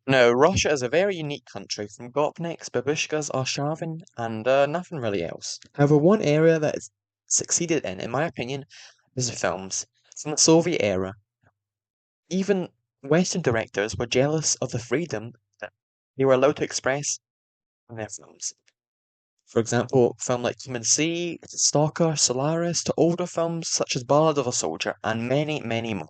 Now, Russia is a very unique country, from gopniks, babushkas, Arshavin, and nothing really else. However, one area that it's succeeded in my opinion, is the films. From the Soviet era, even Western directors were jealous of the freedom that they were allowed to express in their films. For example, film like Come and See, Stalker, Solaris, to older films such as Ballad of a Soldier, and many, many more.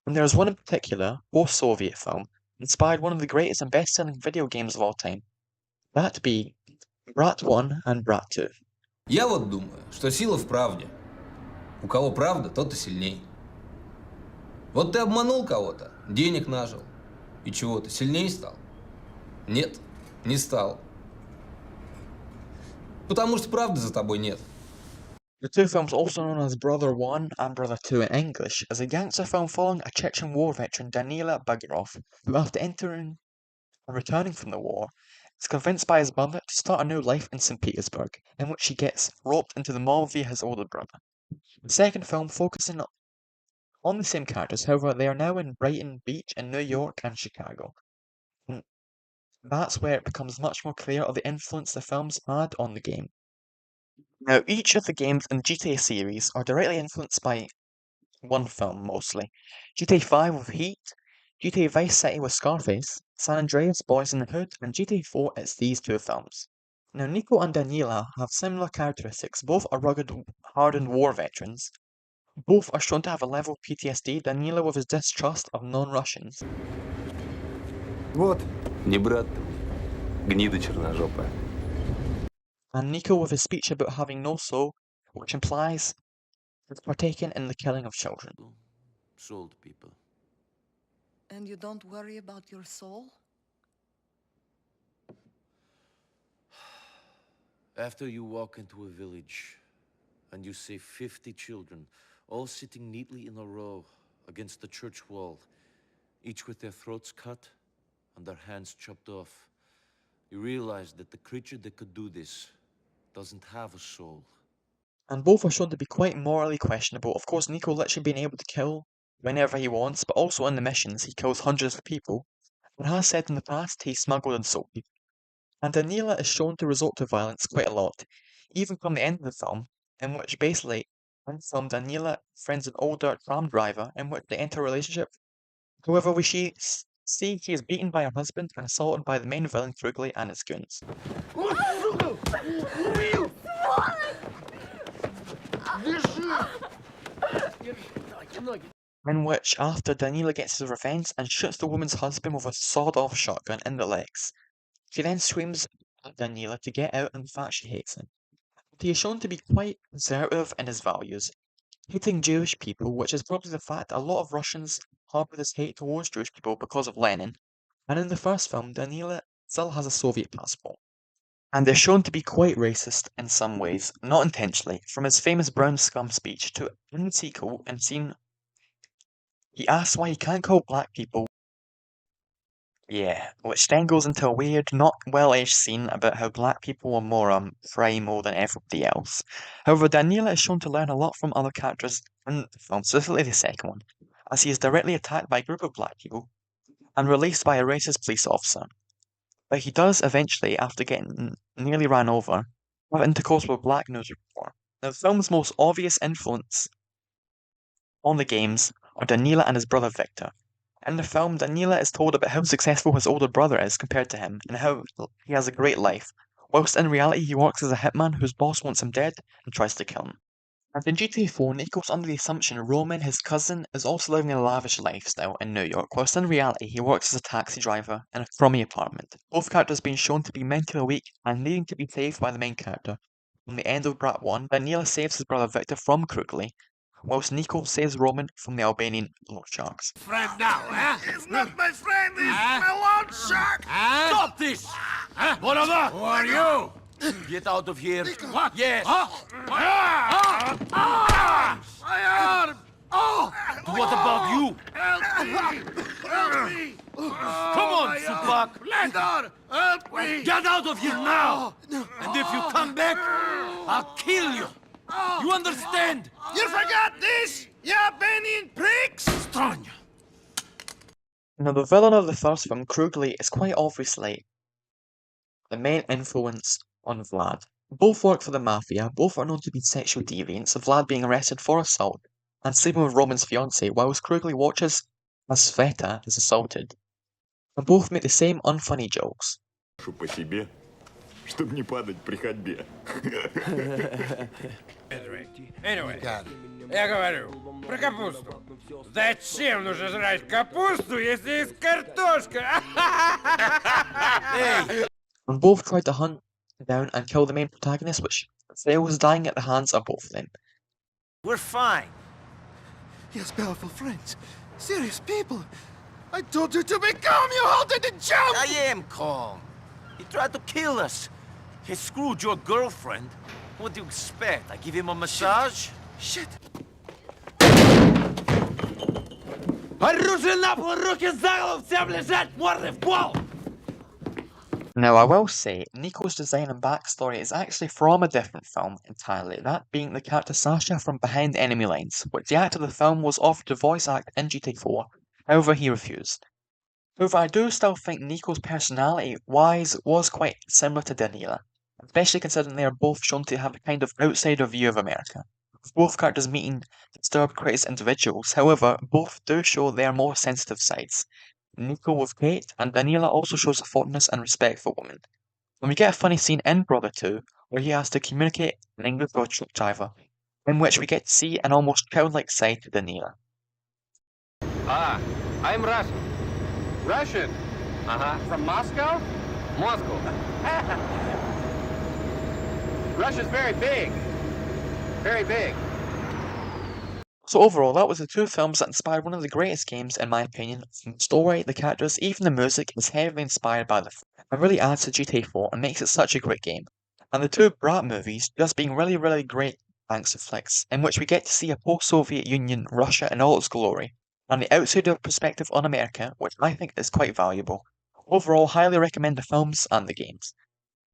And there is one in particular, post-Soviet film, inspired one of the greatest and best-selling video games of all time. That be Brat 1 and Brat 2. Я вот думаю, что сила в правде. У кого правда, тот и сильней. Вот ты обманул кого-то, денег нажил. И чего, ты сильнее стал? Нет, не стал. Потому что правды за тобой нет. The two films, also known as Brother 1 and Brother 2 in English, is a gangster film following a Chechen war veteran Danila Bagirov, who after entering and returning from the war, is convinced by his mother to start a new life in St. Petersburg, in which he gets roped into the mob via his older brother. The second film focusing on the same characters, however, they are now in Brighton Beach in New York and Chicago. And that's where it becomes much more clear of the influence the films had on the game. Now, each of the games in the GTA series are directly influenced by one film mostly. GTA 5 with Heat, GTA Vice City with Scarface, San Andreas Boys in the Hood, and GTA 4 it's these two films. Now, Nico and Daniela have similar characteristics. Both are rugged, hardened war veterans. Both are shown to have a level of PTSD, Daniela with his distrust of non-Russians. Вот, не брат ты мне, гнида черножопая. And Nico with his speech about having no soul, which implies he's partaken in the killing of children. Sold people. And you don't worry about your soul? After you walk into a village and you see 50 children all sitting neatly in a row against the church wall, each with their throats cut and their hands chopped off, you realize that the creature that could do this doesn't have a soul. And both are shown to be quite morally questionable. Of course, Nico literally being able to kill whenever he wants, but also in the missions he kills hundreds of people, and has said in the past he smuggled and sold people. And Daniela is shown to resort to violence quite a lot, even from the end of the film, in which basically, in the film, Daniela friends an older tram driver in which they enter a relationship. However, we see she is beaten by her husband and assaulted by the main villain Krugly and his goons. In which, after Daniela gets his revenge and shoots the woman's husband with a sawed-off shotgun in the legs, she then screams at Daniela to get out and the fact she hates him. But he is shown to be quite conservative in his values, hating Jewish people, which is probably the fact a lot of Russians harbour this hate towards Jewish people because of Lenin. And in the first film, Daniela still has a Soviet passport. And they're shown to be quite racist in some ways, not intentionally, from his famous brown scum speech to in the sequel and scene he asks why he can't call black people. Yeah, which then goes into a weird, not well-edged scene about how black people are more primal than everybody else. However, Daniela is shown to learn a lot from other characters in the film, specifically the second one, as he is directly attacked by a group of black people and released by a racist police officer. But he does eventually, after getting nearly ran over, have intercourse with a black news reporter. Now, the film's most obvious influence on the games are Daniela and his brother Victor. In the film, Daniela is told about how successful his older brother is compared to him, and how he has a great life, whilst in reality he works as a hitman whose boss wants him dead and tries to kill him. And in GTA 4, Nico's under the assumption Roman, his cousin, is also living a lavish lifestyle in New York, whilst in reality he works as a taxi driver in a crummy apartment. Both characters being shown to be mentally weak and needing to be saved by the main character. On the end of Brat 1, Daniela saves his brother Victor from Krugly, whilst Nico saves Roman from the Albanian loan sharks. Friend now, huh? It's not my friend, it's my loan shark! Stop this! What of that? Who are you? Get out of here. What? Yes. My arm! Oh! What about you? Help me! Help me! Come on, Tupac. Blender! Help me! Get out of here now! And if you come back, I'll kill you. You understand? You forgot this? You Albanian pricks! Stranya. Now, the villain of the first film, Krugly, is quite obviously the main influence on Vlad. Both work for the Mafia, both are known to be sexual deviants, Vlad being arrested for assault and sleeping with Roman's fiancée, whilst Krugly watches as Sveta is assaulted. And both make the same unfunny jokes. По себе, чтобы не падать при ходьбе. Anyway, я говорю про капусту. Зачем нужно жрать капусту, если есть картошка? And both try to hunt down and kill the main protagonist, which fails, dying at the hands of both of them. We're fine. He has powerful friends. Serious people. I told you to be calm, you halted the jump! I am calm. He tried to kill us. He screwed your girlfriend. What do you expect? I give him a massage? Shit! Оружие на пол, руки за голову, всем лежать, морды в пол! Now, I will say, Nico's design and backstory is actually from a different film entirely, that being the character Sasha from Behind Enemy Lines, which the actor of the film was offered to voice act in GTA 4, however he refused. However, I do still think Nico's personality-wise was quite similar to Daniela, especially considering they are both shown to have a kind of outsider view of America, with both characters meeting disturbed critics individuals. However, both do show their more sensitive sides. Nico with Kate, and Daniela also shows a fondness and respect for women. And we get a funny scene in Brother 2, where he has to communicate in English with a truck driver, in which we get to see an almost childlike side to Daniela. I'm Russian. Russian? From Moscow? Moscow. Russia's very big. Very big. So overall, that was the two films that inspired one of the greatest games, in my opinion. From the story, the characters, even the music is heavily inspired by the film, and really adds to GTA 4 and makes it such a great game. And the two Brat movies just being really great gangster flicks, in which we get to see a post-Soviet Union Russia in all its glory, and the outsider perspective on America, which I think is quite valuable. Overall, highly recommend the films and the games.